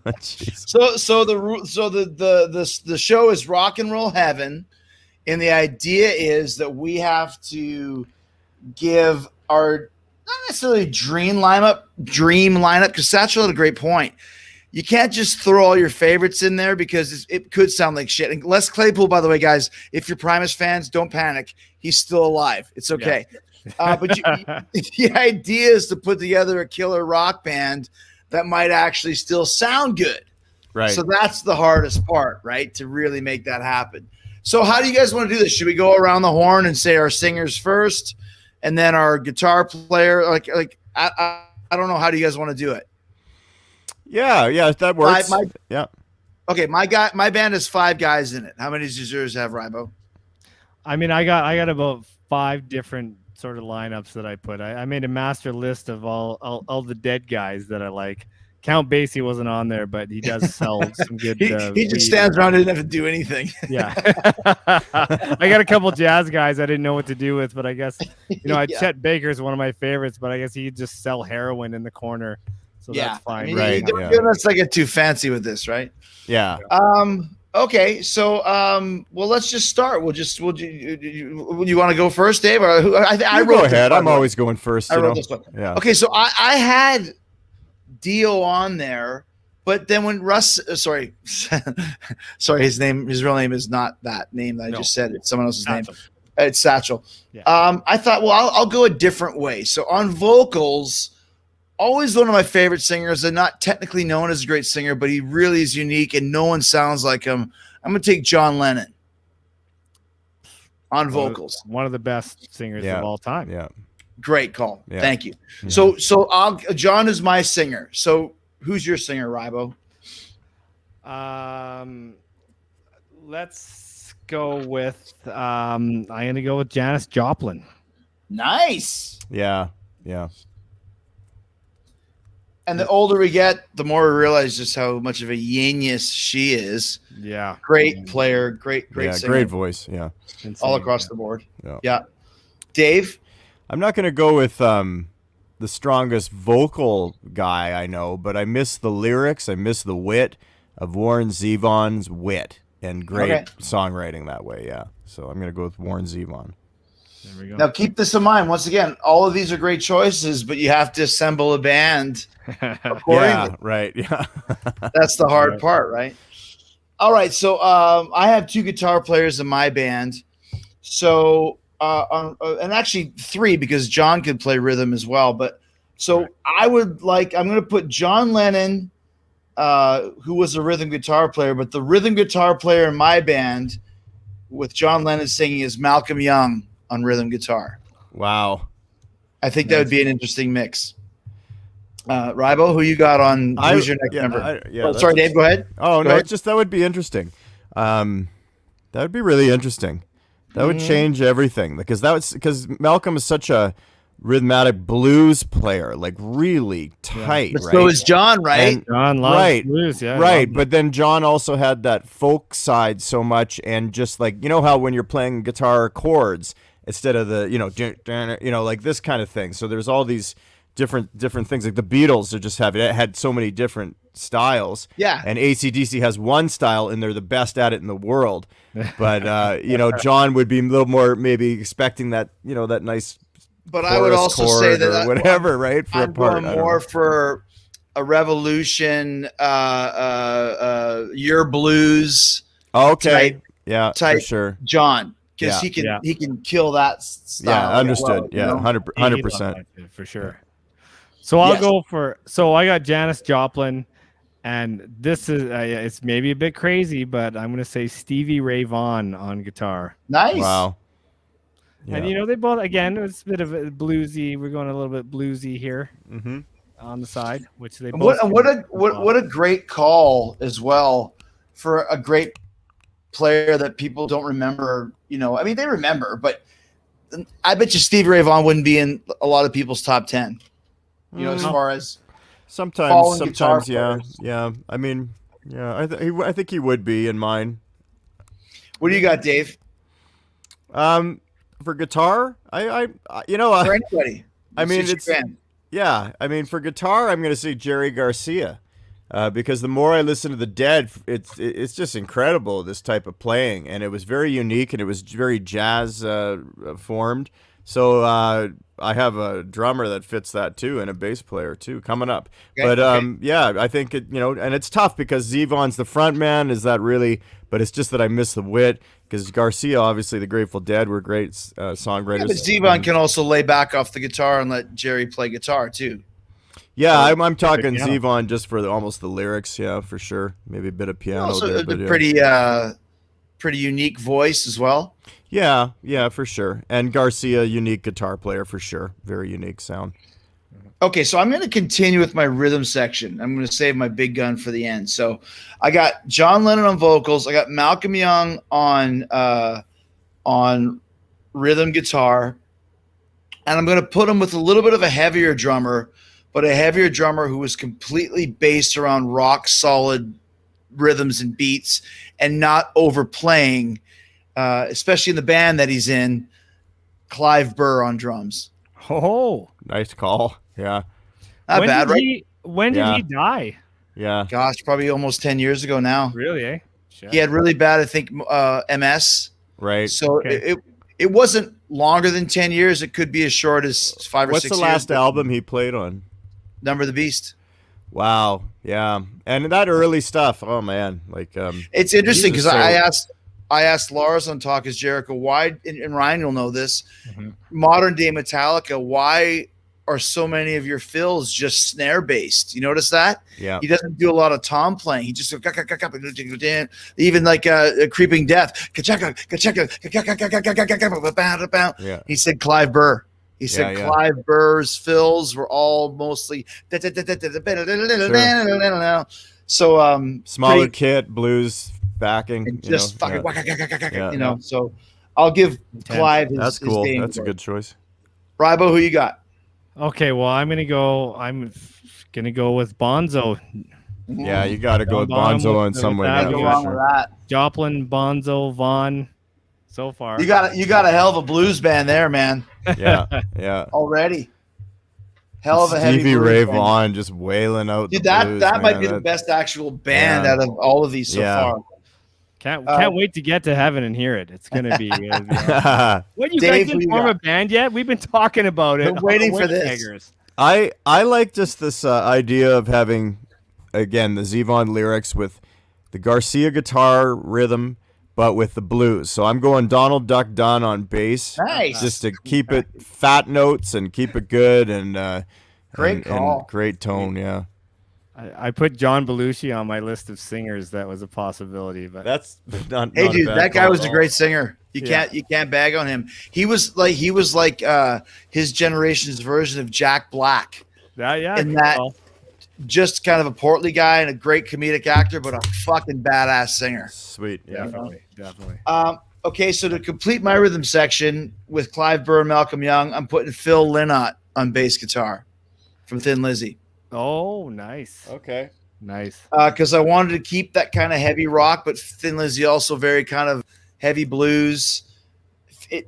Jeez. The show is Rock and Roll Heaven, and the idea is that we have to give our not necessarily dream lineup, because Satchel had a great point. You can't just throw all your favorites in there because it could sound like shit. And Les Claypool, by the way, guys, if you're Primus fans, don't panic. He's still alive. It's okay. Yeah. But the idea is to put together a killer rock band that might actually still sound good. Right. So that's the hardest part, right? To really make that happen. So how do you guys want to do this? Should we go around the horn and say our singers first and then our guitar player? I don't know. How do you guys want to do it? Yeah, that works. Yeah. Okay, my band has 5 guys in it. How many does yours have, Rybo? I mean, I got about 5 different sort of lineups that I put. I made a master list of all the dead guys that I like. Count Basie wasn't on there, but he does sell some good. He just stands around and doesn't have to do anything. Yeah. I got a couple jazz guys I didn't know what to do with, but I guess Chet Baker's one of my favorites, but I guess he'd just sell heroin in the corner. So that's fine. I mean, right. Let's not get too fancy with this, right? Yeah. Okay. So, well, let's just start. You want to go first, Dave? Or I wrote go ahead. I'm always going first. I wrote this one. Yeah. Okay. So I had Dio on there, but then when Russ, sorry, his real name is not that name that I just said. It's someone else's name. It's Satchel. Yeah. I thought, well, I'll go a different way. So on vocals, always one of my favorite singers, and not technically known as a great singer, but he really is unique and no one sounds like him. I'm going to take John Lennon on vocals. One of the best singers of all time. Yeah. Great call. Yeah. Thank you. Yeah. So John is my singer. So who's your singer, Rybo? Let's go with I'm going to go with Janis Joplin. Nice. Yeah. And the older we get, the more we realize just how much of a genius she is. Yeah. Great player, great singer. Great voice. Yeah. Insane. All across the board. Yeah. Dave? I'm not going to go with the strongest vocal guy I know, but I miss the lyrics. I miss the wit of Warren Zevon's wit and great songwriting that way. Yeah. So I'm going to go with Warren Zevon. There we go. Now keep this in mind. Once again, all of these are great choices, but you have to assemble a band accordingly. Yeah, right. Yeah. That's the hard part, right? All right. So I have 2 guitar players in my band. So and actually 3 because John could play rhythm as well. But so I'm going to put John Lennon, who was a rhythm guitar player, but the rhythm guitar player in my band with John Lennon singing is Malcolm Young on rhythm guitar. Wow. I think that would be an interesting mix. Rybo, who you got on? Who's your next member? Sorry, Dave, go ahead. Oh, no, just that would be interesting. That would be really interesting. That would change everything because Malcolm is such a rhythmic blues player, like really tight. But right? so is John, right? And John loves blues, right. But then John also had that folk side so much, and just like how when you're playing guitar chords instead of the like this kind of thing. So there's all these different things. Like the Beatles had so many different styles. Yeah. And AC/DC has one style, and they're the best at it in the world. But John would be a little more maybe expecting that that nice. But I would also say that whatever, right? For I'm going more for a Revolution, your blues. Okay. Type for sure. John, because he can kill that style. Yeah, understood. 100%. For sure. So I'll go for. So I got Janis Joplin, and this is it's maybe a bit crazy, but I'm going to say Stevie Ray Vaughan on guitar. Nice. Wow. Yeah. And they both it's a bit of a bluesy. We're going a little bit bluesy here on the side, which they both. What a great call as well for a great player that people don't remember. I mean they remember, but I bet you Stevie Ray Vaughan wouldn't be in a lot of people's top 10. As far as sometimes, yeah. I mean, I think he would be in mine. What do you got, Dave? For guitar, for anybody. I mean, it's I mean, for guitar, I'm going to say Jerry Garcia. because the more I listen to the Dead, it's just incredible, this type of playing, and it was very unique and it was very jazz formed. So I have a drummer that fits that too, and a bass player too coming up. Okay, But okay. yeah, I think and it's tough because Zevon's the front man. Is that really? But it's just that I miss the wit because Garcia, obviously, the Grateful Dead were great songwriters. Yeah, but Zevon can also lay back off the guitar and let Jerry play guitar too. Yeah, I'm talking piano. Zevon just for almost the lyrics. Yeah, for sure. Maybe a bit of piano Also, there, a but yeah. pretty unique voice as well. Yeah, for sure. And Garcia, unique guitar player for sure. Very unique sound. Okay, so I'm going to continue with my rhythm section. I'm going to save my big gun for the end. So I got John Lennon on vocals. I got Malcolm Young on rhythm guitar, and I'm going to put him with a little bit of a heavier drummer, but a heavier drummer who was completely based around rock solid rhythms and beats and not overplaying, especially in the band that he's in. Clive Burr on drums. Oh, Nice call. Yeah. Not bad, right? When did Yeah. he die? Yeah. Gosh, probably almost 10 years ago now. Really, eh? Shit. He had really bad, I think, MS. Right. So Okay. it wasn't longer than 10 years. It could be as short as 5 or What's 6 the years. last album he played on? Number of the Beast. Wow. Yeah. And that early stuff. Oh man. Like It's interesting Jesus, because I asked Lars on Talk is Jericho why, and Ryan will know this, Mhm. modern day Metallica, why are so many of your fills just snare based? You notice that? yeah. He doesn't do a lot of tom playing. He just even like a Creeping Death. Yeah. He said Clive Burr. He said Yeah. Clive Burr's fills were all mostly so Smaller pretty- kit, blues backing. and just fucking Yeah. you know. So I'll give Clive his, That's his cool. day in That's a court. good choice. Rybo, who you got? Okay, well, I'm gonna go with Bonzo. Yeah, you got to go with Bonham Bonzo in with some way. that. Yeah, Go Go for wrong sure. with that. Joplin, Bonzo, Vaughn. So far, You got a hell of a blues band there, man. Yeah. Yeah. Already, hell of a heavy Stevie blues Ray band. Vaughan just wailing out. Dude, the that blues, that might man. be the best actual band Yeah. out of all of these so Yeah. far. can't wait to get to heaven and hear it. It's gonna be. What, you Dave, guys who didn't you form got? a band yet? We've been talking about it. Been waiting for this. Winnipeggers. I like just this idea of having, again, the Zevon lyrics with the Garcia guitar rhythm, but with the blues. So I'm going Donald Duck Dunn on bass, Nice. just to keep it fat notes and keep it good and Great and call. great tone. Yeah, I put John Belushi on my list of singers. That was a possibility, but that's not. Hey, not a dude, bad that guy call was at a all. great singer. You Yeah. can't bag on him. He was like his generation's version of Jack Black. yeah, in that- well, Just kind of a portly guy and a great comedic actor, but a fucking badass singer. Sweet. Yeah. definitely. Okay, so to complete my rhythm section with Clive Burr and Malcolm Young, I'm putting Phil Lynott on bass guitar from Thin Lizzy. Oh, nice, Okay. nice. Because I wanted to keep that kind of heavy rock, but Thin Lizzy also very kind of heavy blues. I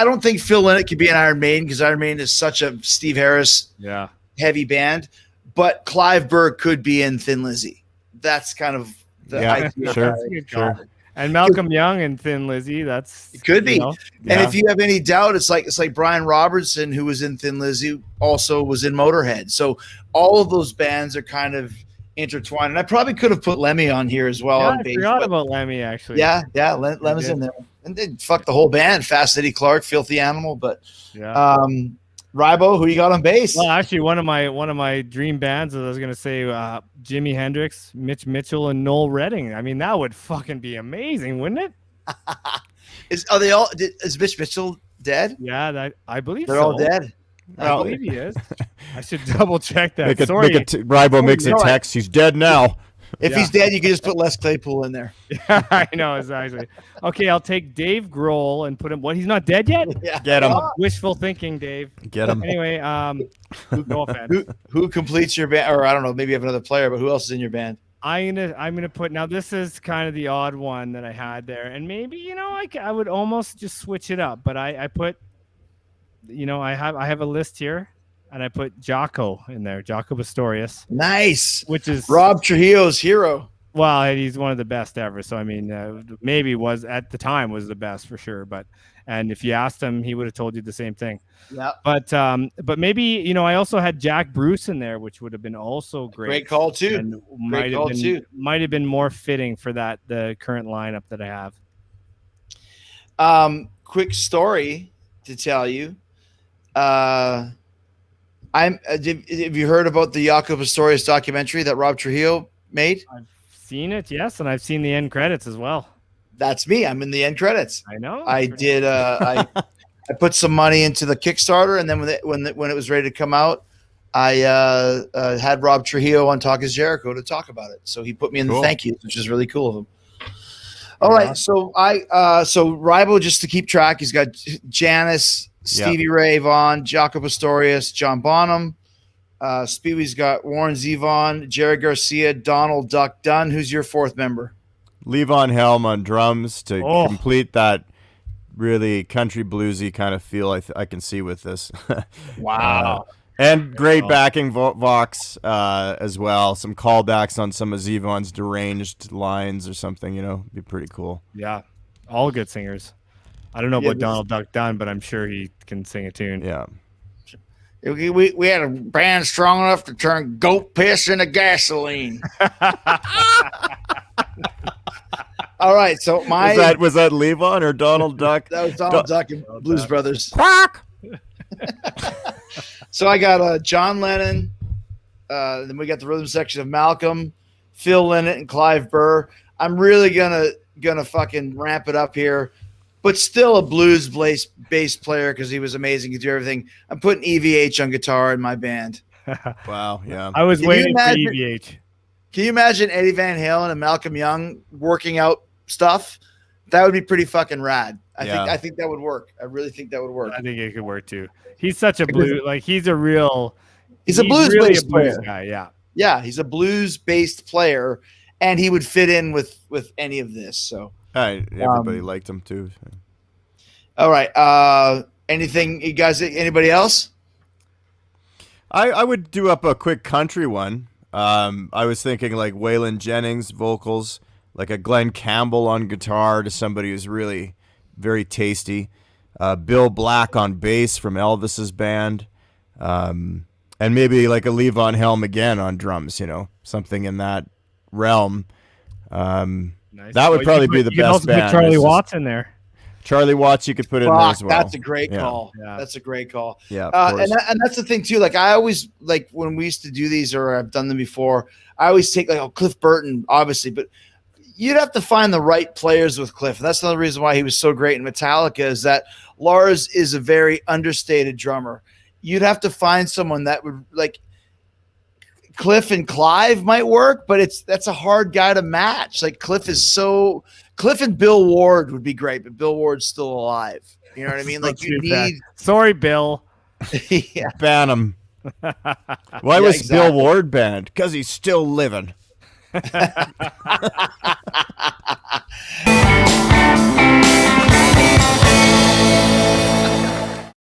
don't think Phil Lynott could be an Iron Maiden because Iron Maiden is such a Steve Harris Yeah, heavy band, but Clive Burr could be in Thin Lizzy. That's kind of the Yeah, idea. sure. That's a good Sure. call. And Malcolm Young and Thin Lizzy. That's It could be. you know, And Yeah. if you have any doubt, it's like Brian Robertson, who was in Thin Lizzy, also was in Motorhead. So all of those bands are kind of intertwined. And I probably could have put Lemmy on here as well. yeah, on I bass, forgot but about Lemmy actually. yeah, Lemmy's did. in there. And then fuck the whole band. Fast Eddie Clark, Filthy Animal. But yeah. Rybo, who you got on bass? Well, actually, one of my dream bands, I was gonna say, Jimi Hendrix, Mitch Mitchell, and Noel Redding. I mean, that would fucking be amazing, wouldn't it? Is Mitch Mitchell dead? Yeah, I believe They're so. all dead. I Well, believe he is. I should double check that. Make Sorry. Rybo makes a no, I- text. He's dead now. If Yeah. he's dead, you can just put Les Claypool in there. I know exactly. Okay, I'll take Dave Grohl and put him. What? He's not dead yet? Yeah. Get him. Wishful thinking, Dave. Get him. Anyway, no offense. Who completes your band? Or I don't know, maybe you have another player, but who else is in your band? I'm gonna put, now this is kind of the odd one that I had there, and maybe I would almost just switch it up, but I put, I have a list here. and I put Jocko in there, Jocko Pastorius, Nice. which is Rob Trujillo's hero. well, he's one of the best ever. So I mean, maybe was at the time was the best for sure. And if you asked him, he would have told you the same thing. Yeah. But maybe, you know, I also had Jack Bruce in there, which would have been also great. Great call too. And might have been more fitting for the current lineup that I have. Quick story to tell you. Have you heard about the Jaco Pastorius documentary that Rob Trujillo made? I've seen it, yes, and I've seen the end credits as well. That's me. I'm in the end credits. I know. I did. I put some money into the Kickstarter, and then when it was ready to come out, I had Rob Trujillo on Talk is Jericho to talk about it. So he put me in the thank yous, which is really cool of him. All right, so so Rybo, just to keep track, he's got Janis, Stevie Ray Vaughan, Jaco Pastorius, John Bonham. Speewy's got Warren Zevon, Jerry Garcia, Donald Duck Dunn. Who's your fourth member? Levon Helm on drums to complete that really country bluesy kind of feel I can see with this. Wow. And great backing vox as well. Some callbacks on some of Zevon's deranged lines or something, you know, be pretty cool. Yeah, all good singers. I don't know about Donald Duck Dunn, but I'm sure he can sing a tune. Yeah. We had a band strong enough to turn goat piss into gasoline. All right, so was that Levon or Donald Duck? That was Donald Duck and Blues Brothers. Quack! So I got John Lennon. Then we got the rhythm section of Malcolm, Phil Lynott, and Clive Burr. I'm really gonna fucking ramp it up here, but still a blues bass player because he was amazing. He could do everything. I'm putting EVH on guitar in my band. Wow, yeah. I was waiting for EVH. Can you imagine Eddie Van Halen and Malcolm Young working out stuff? That would be pretty fucking rad. I think that would work. I really think that would work. I think it could work too. He's such a blues, like he's a blues really player. Guy. Yeah. Yeah. He's a blues based player and he would fit in with any of this. So everybody liked him too. So. All right. Anything you guys, anybody else? I would do up a quick country one. I was thinking like Waylon Jennings vocals, like a Glenn Campbell on guitar to somebody who's really very tasty. Bill Black on bass from Elvis's band. And maybe like a Levon Helm again on drums, you know, something in that realm. Nice. That would probably be the you best also band. Put Charlie Watts in there. Charlie Watts, you could put in there as well. That's a great call. Yeah. That's a great call. Yeah, and that's the thing too. Like I always like when we used to do these, or I've done them before. I always take like Cliff Burton, obviously, but you'd have to find the right players with Cliff. And that's another reason why he was so great in Metallica is that Lars is a very understated drummer. You'd have to find someone that would like Cliff and Clive might work, but that's a hard guy to match. Like Cliff and Bill Ward would be great, but Bill Ward's still alive. You know what I mean? Like you need. Sorry, Bill. Yeah. Ban him. Why was Bill Ward banned? Because he's still living.